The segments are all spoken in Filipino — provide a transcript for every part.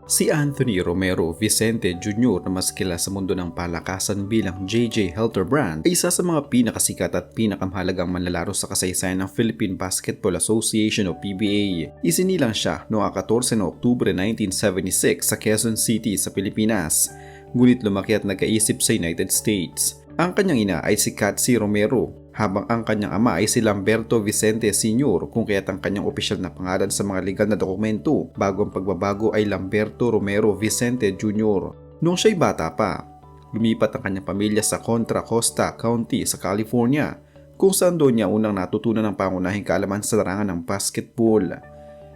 Si Anthony Romero Vicente Jr. na mas kilala sa mundo ng palakasan bilang JJ Helterbrand ay isa sa mga pinakasikat at pinakamahalagang manlalaro sa kasaysayan ng Philippine Basketball Association o PBA. Isinilang siya noong 14 na Oktubre 1976 sa Quezon City sa Pilipinas, ngunit lumaki at nagkaisip sa United States. Ang kanyang ina ay si Katsi Romero, habang ang kanyang ama ay si Lamberto Vicente Sr. kung kaya't ang kanyang opisyal na pangalan sa mga legal na dokumento bago ang pagbabago ay Lamberto Romero Vicente Jr. Noong siya'y bata pa, lumipat ang kanyang pamilya sa Contra Costa County sa California, kung saan doon niya unang natutunan ng pangunahing kaalaman sa larangan ng basketball.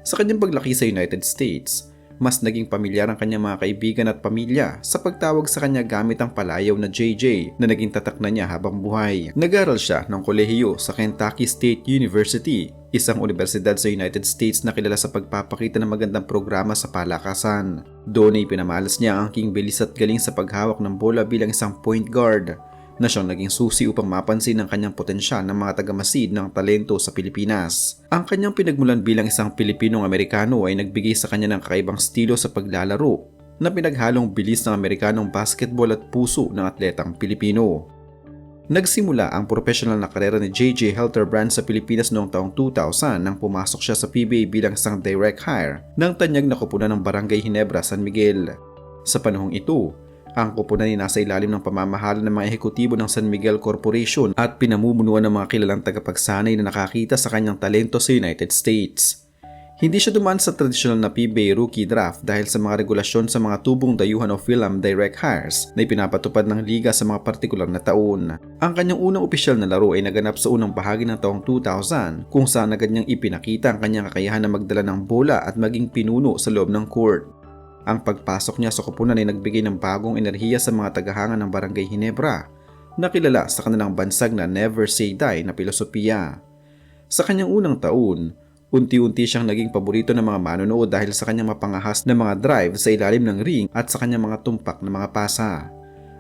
Sa kanyang paglaki sa United States, mas naging pamilyar ang kanyang mga kaibigan at pamilya sa pagtawag sa kanya gamit ang palayaw na JJ na naging tatak na niya habang buhay. Nag-aral siya ng kolehiyo sa Kentucky State University, isang universidad sa United States na kilala sa pagpapakita ng magandang programa sa palakasan. Doon ay pinamalas niya ang aking bilis at galing sa paghawak ng bola bilang isang point guard, na siyang naging susi upang mapansin ang kanyang potensyal ng mga tagamasid ng talento sa Pilipinas. Ang kanyang pinagmulan bilang isang Pilipinong-Amerikano ay nagbigay sa kanya ng kakaibang estilo sa paglalaro na pinaghalong bilis ng Amerikanong basketball at puso ng atletang Pilipino. Nagsimula ang profesional na karera ni JJ Helterbrand sa Pilipinas noong taong 2000 nang pumasok siya sa PBA bilang isang direct hire ng tanyag na koponan ng Barangay Ginebra, San Miguel. Sa panahong ito, ang koponan ay nasa ilalim ng pamamahala ng mga ehekutibo ng San Miguel Corporation at pinamumunuan ng mga kilalang tagapagsanay na nakakita sa kanyang talento sa United States. Hindi siya dumaan sa tradisyonal na PBA rookie draft dahil sa mga regulasyon sa mga tubong dayuhan o film direct hires na ipinapatupad ng liga sa mga partikular na taon. Ang kanyang unang opisyal na laro ay naganap sa unang bahagi ng taong 2000 kung saan agad niyang ipinakita ang kanyang kakayahan na magdala ng bola at maging pinuno sa loob ng court. Ang pagpasok niya sa koponan ay nagbigay ng bagong enerhiya sa mga tagahanga ng Barangay Ginebra na kilala sa kanilang bansag na Never Say Die na pilosopiya. Sa kanyang unang taon, unti-unti siyang naging paborito ng mga manonood dahil sa kanyang mapangahas na mga drive sa ilalim ng ring at sa kanyang mga tumpak na mga pasa.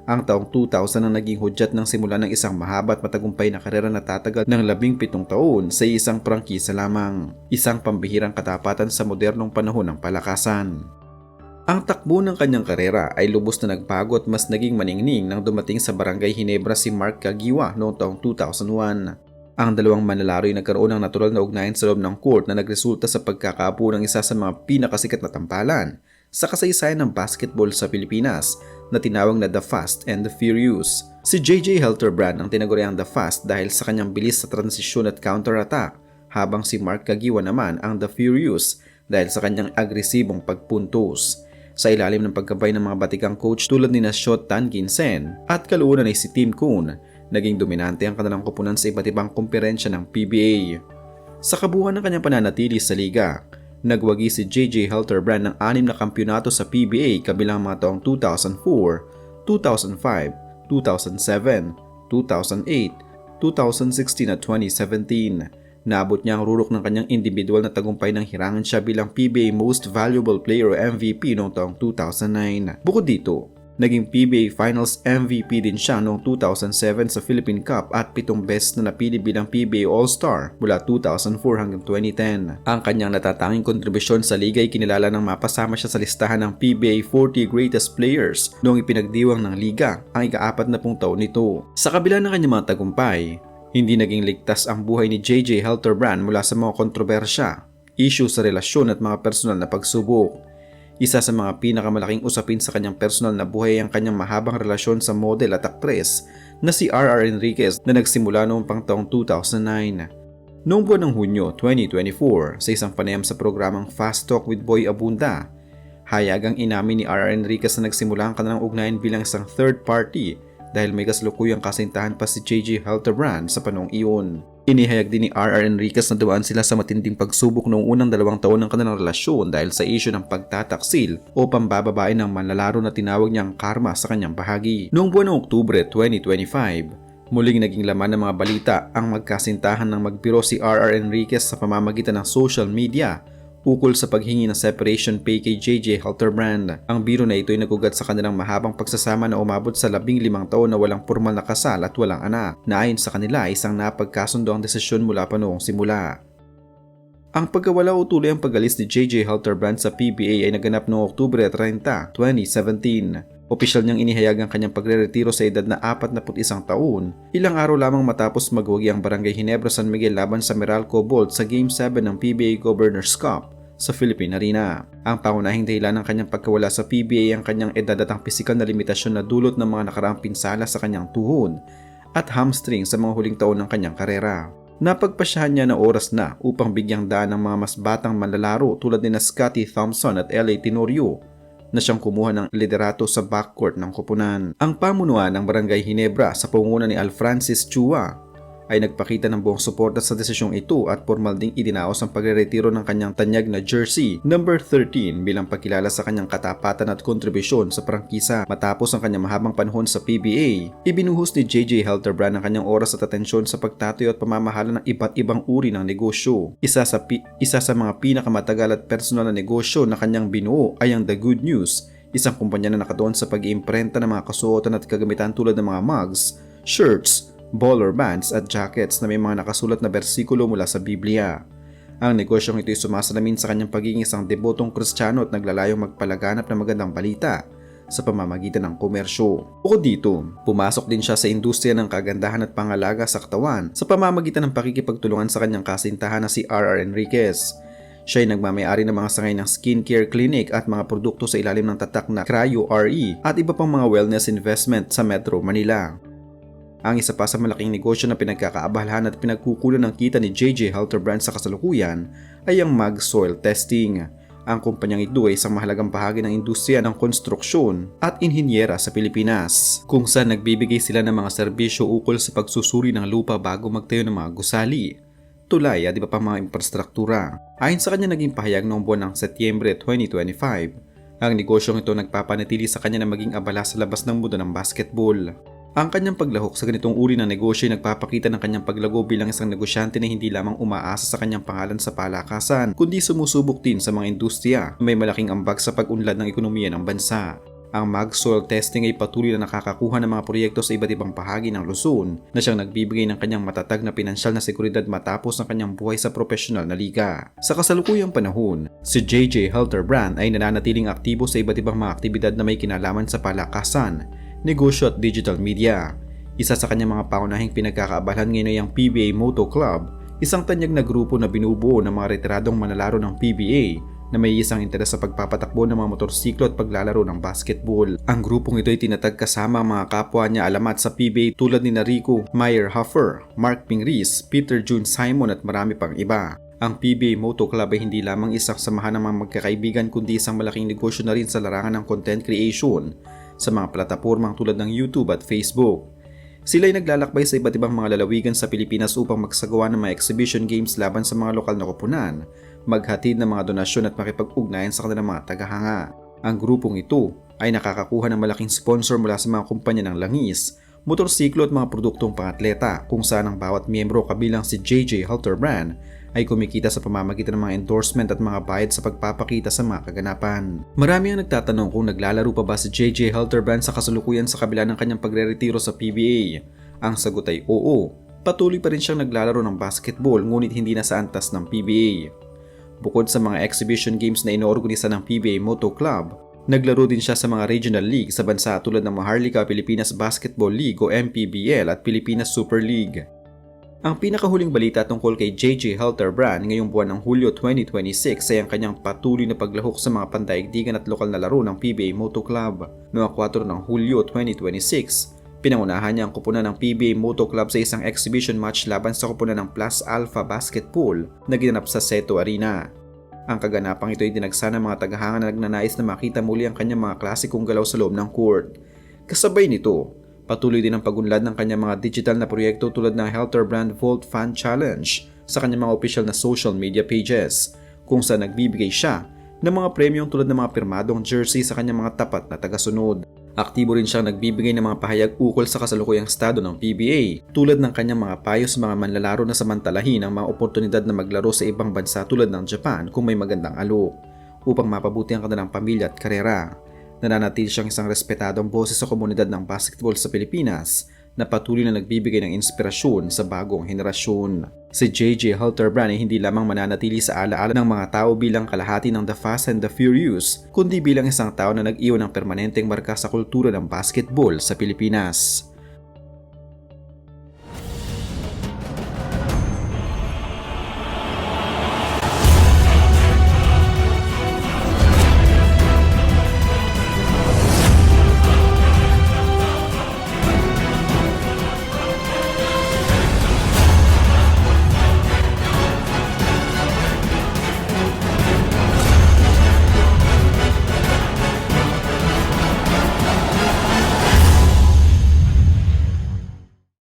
Ang taong 2000 ang naging hudyat ng simula ng isang mahaba at matagumpay na karera na tatagal ng 17 taon sa isang prangkisa lamang, isang pambihirang katapatan sa modernong panahon ng palakasan. Ang takbo ng kanyang karera ay lubos na nagbago at mas naging maningning nang dumating sa Barangay Ginebra si Mark Caguioa noong taong 2001. Ang dalawang manlalaro ay nagkaroon ng natural na ugnayan sa loob ng court na nagresulta sa pagkakaapo ng isa sa mga pinakasikat na tampalan sa kasaysayan ng basketball sa Pilipinas na tinawag na The Fast and the Furious. Si JJ Helterbrand ang tinaguriang The Fast dahil sa kanyang bilis sa transisyon at counter-attack, habang si Mark Caguioa naman ang The Furious dahil sa kanyang agresibong pagpuntos. Sa ilalim ng pagkabay ng mga batikang coach tulad ni Shot Tan Ginsen at kalaunan ay si Tim Coon, naging dominante ang kanilang koponan sa iba't ibang komperensya ng PBA. Sa kabuuan ng kanyang pananatili sa liga, nagwagi si JJ Helterbrand ng 6 na kampyonato sa PBA kabilang mga taong 2004, 2005, 2007, 2008, 2016 at 2017. Naabot niya ang rurok ng kanyang individual na tagumpay nang hirangan siya bilang PBA Most Valuable Player o MVP noong taong 2009. Bukod dito, naging PBA Finals MVP din siya noong 2007 sa Philippine Cup at 7 beses na napili bilang PBA All-Star mula 2004 hanggang 2010. Ang kanyang natatanging kontribusyon sa liga ay kinilala nang mapasama siya sa listahan ng PBA 40 Greatest Players noong ipinagdiwang ng liga ang ika-40 taon nito. Sa kabila ng kanyang mga tagumpay, hindi naging ligtas ang buhay ni JJ Helterbrand mula sa mga kontrobersya, issue sa relasyon at mga personal na pagsubok. Isa sa mga pinakamalaking usapin sa kanyang personal na buhay ay ang kanyang mahabang relasyon sa model at aktres na si RR Enriquez na nagsimula noong pang taong 2009. Noong buwan ng Hunyo 2024, sa isang panayam sa programang Fast Talk with Boy Abunda, hayagang inamin ni RR Enriquez na nagsimula ang kanilang ugnayan bilang isang third party dahil may kasalukuyang kasintahan pa si JJ Helterbrand sa panahong iyon. Inihayag din ni RR Enriquez na dumaan sila sa matinding pagsubok noong unang 2 taon ng kanilang relasyon dahil sa isyu ng pagtataksil o pambababae ng manlalaro na tinawag niyang karma sa kanyang bahagi. Noong buwan ng Oktubre 2025, muling naging laman ng mga balita ang magkasintahan ng magbiro si RR Enriquez sa pamamagitan ng social media ukol sa paghingi ng separation pay kay JJ Helterbrand. Ang biro na ito ay nagugat sa kanilang mahabang pagsasama na umabot sa 15 taon na walang formal na kasal at walang anak, na ayon sa kanila ay isang napagkasundo ang desisyon mula pa noong simula. Ang pagkawala o tuloy ang pag-alis ni JJ Halterbrand sa PBA ay naganap noong Oktubre 30, 2017. Opisyal niyang inihayag ang kanyang pagre-retiro sa edad na 41 taon, ilang araw lamang matapos magwagi ang Barangay Ginebra San Miguel laban sa Meralco Bolt sa Game 7 ng PBA Governors Cup sa Philippine Arena. Ang pangunahing dahilan ng kanyang pagkawala sa PBA ay ang kanyang edad at ang pisikal na limitasyon na dulot ng mga nakaraang pinsala sa kanyang tuhod at hamstring sa mga huling taon ng kanyang karera. Napagpasyahan niya na oras na upang bigyang daan ng mga mas batang manlalaro tulad ni Scotty Thompson at L.A. Tenorio na siyang kumuha ng liderato sa backcourt ng koponan. Ang pamunuan ng Barangay Ginebra sa pangunguna ni Al Francis Chua ay nagpakita ng buong suporta sa desisyong ito at formal ding idinaos ang pagre-retiro ng kanyang tanyag na jersey number 13 bilang pagkilala sa kanyang katapatan at kontribusyon sa prangkisa. Matapos ang kanyang mahabang panahon sa PBA, ibinuhos ni JJ Halterbrand ang kanyang oras at atensyon sa pagtatayo at pamamahala ng iba't ibang uri ng negosyo. Isa sa mga pinakamatagal at personal na negosyo na kanyang binuo ay ang The Good News, isang kumpanya na nakatuon sa pag-iimprenta ng mga kasuotan at kagamitan tulad ng mga mugs, shirts, baller bands at jackets na may mga nakasulat na bersikulo mula sa Biblia. Ang negosyong ito ay sumasalamin sa kanyang pagiging isang debotong Kristiyano at naglalayong magpalaganap ng magandang balita sa pamamagitan ng komersyo. Bukod dito, pumasok din siya sa industriya ng kagandahan at pangalaga sa katawan sa pamamagitan ng pakikipagtulungan sa kanyang kasintahan na si R.R. Enriquez. Siya ay nagmamayari ng mga sangay ng skincare clinic at mga produkto sa ilalim ng tatak na Cryo RE at iba pang mga wellness investment sa Metro Manila. Ang isa pa sa malaking negosyo na pinagkakaabalahan at pinagkukulan ng kita ni JJ Halterbrand sa kasalukuyan ay ang Mag Soil Testing. Ang kumpanyang ito ay isang mahalagang bahagi ng industriya ng konstruksyon at inhinyera sa Pilipinas, kung saan nagbibigay sila ng mga serbisyo ukol sa pagsusuri ng lupa bago magtayo ng mga gusali, tulay at iba pang mga infrastruktura. Ayon sa kanya naging pahayag noong buwan ng Setyembre 2025, ang negosyong ito nagpapanatili sa kanya na maging abala sa labas ng mundo ng basketball. Ang kanyang paglahok sa ganitong uri ng negosyo ay nagpapakita ng kanyang paglago bilang isang negosyante na hindi lamang umaasa sa kanyang pangalan sa palakasan, kundi sumusubok din sa mga industriya na may malaking ambag sa pag-unlad ng ekonomiya ng bansa. Ang Mag Soil Testing ay patuloy na nakakakuha ng mga proyekto sa iba't ibang bahagi ng Luzon na siyang nagbibigay ng kanyang matatag na pinansyal na seguridad matapos ang kanyang buhay sa profesional na liga. Sa kasalukuyang panahon, si JJ Halterbrand ay nananatiling aktibo sa iba't ibang mga aktibidad na may kinalaman sa palakasan, negosyo at digital media. Isa sa kanyang mga pangunahing pinagkakaabalahan ngayon ay ang PBA Moto Club, isang tanyag na grupo na binubuo ng mga retiradong manlalaro ng PBA na may isang interes sa pagpapatakbo ng mga motorsiklo at paglalaro ng basketball. Ang grupong ito ay tinatag kasama ang mga kapwa niya alamat sa PBA tulad ni Rico Meyer-Huffer, Mark Pingris, Peter June Simon at marami pang iba. Ang PBA Moto Club ay hindi lamang isang samahan ng mga magkakaibigan kundi isang malaking negosyo na rin sa larangan ng content creation sa mga platapormang tulad ng YouTube at Facebook. Sila ay naglalakbay sa iba't ibang mga lalawigan sa Pilipinas upang magsagawa ng mga exhibition games laban sa mga lokal na koponan, maghatid ng mga donasyon at makipag-ugnayan sa kanilang mga tagahanga. Ang grupong ito ay nakakakuha ng malaking sponsor mula sa mga kumpanya ng langis, motorsiklo at mga produktong pangatleta, kung saan ang bawat miyembro kabilang si JJ Halterbrand ay kumikita sa pamamagitan ng mga endorsement at mga bayad sa pagpapakita sa mga kaganapan. Marami ang nagtatanong kung naglalaro pa ba si JJ Halterbrand sa kasalukuyan sa kabila ng kanyang pagre-retiro sa PBA. Ang sagot ay oo. Patuloy pa rin siyang naglalaro ng basketball ngunit hindi na sa antas ng PBA. Bukod sa mga exhibition games na inoorganisa ng PBA Moto Club, naglaro din siya sa mga regional league sa bansa tulad ng Maharlika Pilipinas Basketball League o MPBL at Pilipinas Super League. Ang pinakahuling balita tungkol kay JJ Halterbrand ngayong buwan ng Hulyo 2026 ay ang kanyang patuloy na paglahok sa mga pandaigdigan at lokal na laro ng PBA Moto Club. Noong 4 ng Hulyo 2026, pinangunahan niya ang koponan ng PBA Moto Club sa isang exhibition match laban sa koponan ng Plus Alpha Basketball na ginanap sa Seto Arena. Ang kaganapang ito ay dinagsa ng mga tagahanga na nagnanais na makita muli ang kanyang mga klasikong galaw sa loob ng court. Kasabay nito, patuloy din ang pagunlad ng kanyang mga digital na proyekto tulad ng Halterbrand Vault Fan Challenge sa kanyang mga official na social media pages, kung saan nagbibigay siya ng mga premyong tulad ng mga pirmadong jersey sa kanyang mga tapat na tagasunod. Aktibo rin siyang nagbibigay ng mga pahayag ukol sa kasalukuyang estado ng PBA, tulad ng kanyang mga payo sa mga manlalaro na samantalahin ang mga oportunidad na maglaro sa ibang bansa tulad ng Japan kung may magandang alok, upang mapabuti ang kanilang pamilya at karera. Nananatili siyang isang respetadong boses sa komunidad ng basketball sa Pilipinas na patuloy na nagbibigay ng inspirasyon sa bagong henerasyon. Si J.J. Hildebrand ay hindi lamang mananatili sa alaala ng mga tao bilang kalahati ng The Fast and the Furious, kundi bilang isang tao na nag-iwan ng permanenteng marka sa kultura ng basketball sa Pilipinas.